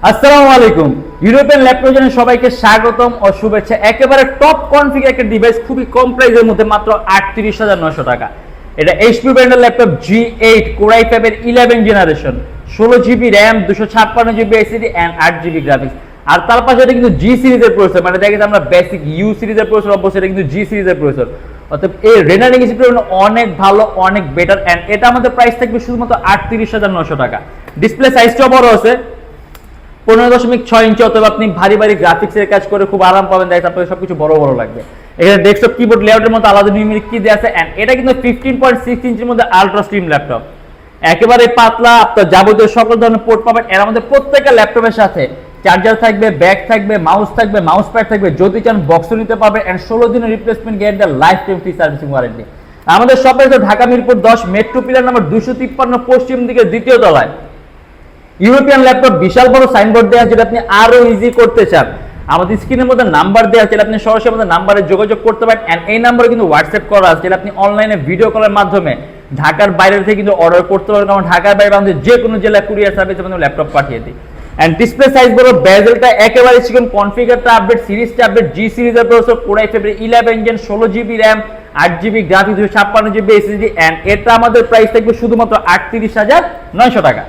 আসসালামু আলাইকুম। European laptop জন্য সবাইকে স্বাগতম ও শুভেচ্ছা। একেবারে টপ কনফিগার একটা ডিভাইস, খুবই কম প্রাইসের মধ্যে, মাত্র ৩৮,৯০০ টাকা। এটা এইচপি ব্র্যান্ডের ল্যাপটপ G8 Core i5 এর 11 generation, 16GB RAM, 256GB SSD and 8GB graphics. আর তার পাশে এটা কিন্তু জি সিরিজের প্রসেসর, মানে দেখেন আমরা বেসিক ইউ সিরিজের প্রসেসর, অবশ্যই এটা কিন্তু জি সিরিজের প্রসেসর। অর্থাৎ এই রেন্ডারিং স্পিড অনেক ভালো, অনেক বেটার। এন্ড এটা আমাদের প্রাইস থাকবে শুধুমাত্র ৩৮,৯০০ টাকা। ডিসপ্লে সাইজটাও বড় আছে, 15.6 ইঞ্চি, অথবা আপনি ভারী ভারী গ্রাফিক্সের কাজ করে খুব আরাম পাবেন। দেখেন আপনাদের সবকিছু বড় বড় লাগবে। এখানে ডেস্কটপ কিবোর্ড লেআউটের মতো আলাদা নিউমেরিক কি দেওয়া আছে। এন্ড এটা কিন্তু 15.6 ইঞ্চির মধ্যে আলট্রা স্লিম ল্যাপটপ, একেবারে পাতলা। আপনার যাবতীয় সকল ধরনের পোর্ট পাবেন। এর মধ্যে প্রত্যেকটা ল্যাপটপের সাথে চার্জার থাকবে, ব্যাগ থাকবে, মাউস থাকবে, মাউস প্যাড থাকবে, যদি চান বক্সও নিতে পারবেন। এন্ড 16 দিনের replacement guarantee, life time free servicing warranty. আমাদের শপে Dhaka Mirpur 10 metro pillar number 253 পশ্চিম দিকে দ্বিতীয় তলায়। ইউরোপিয়ান ল্যাপটপ বিশাল বড় সাইনবোর্ড দেওয়া, যেটা আপনি আরো ইজি করতে চান, আমাদের স্ক্রিনের মধ্যে নাম্বার দেওয়া আছে, আপনি সরাসরি আমাদের নাম্বারে যোগাযোগ করতে পারেন। এন্ড এই নাম্বারে কিন্তু হোয়াটসঅ্যাপ করা আছে, যেটা আপনি অনলাইনে ভিডিও কলের মাধ্যমে ঢাকার বাইরে থেকে কিন্তু অর্ডার করতে পারবেন। কারণ ঢাকার বাইরে আমাদের যে কোনো জেলায় কুরিয়ার সার্ভিস আমাদের ল্যাপটপ পাঠিয়ে দিই। এন্ড ডিসপ্লে সাইজ বড়, বেজেলটা একেবারে চিকন, কনফিগারটা আপডেট, সিরিজটা আপডেট, জি সিরিজের প্রসেসর, Core i5 এর 11 gen, 16GB RAM, 8GB graphics, 256GB SSD। And এটা আমাদের প্রাইস থাকবে শুধুমাত্র ৩৮,৯০০ টাকা।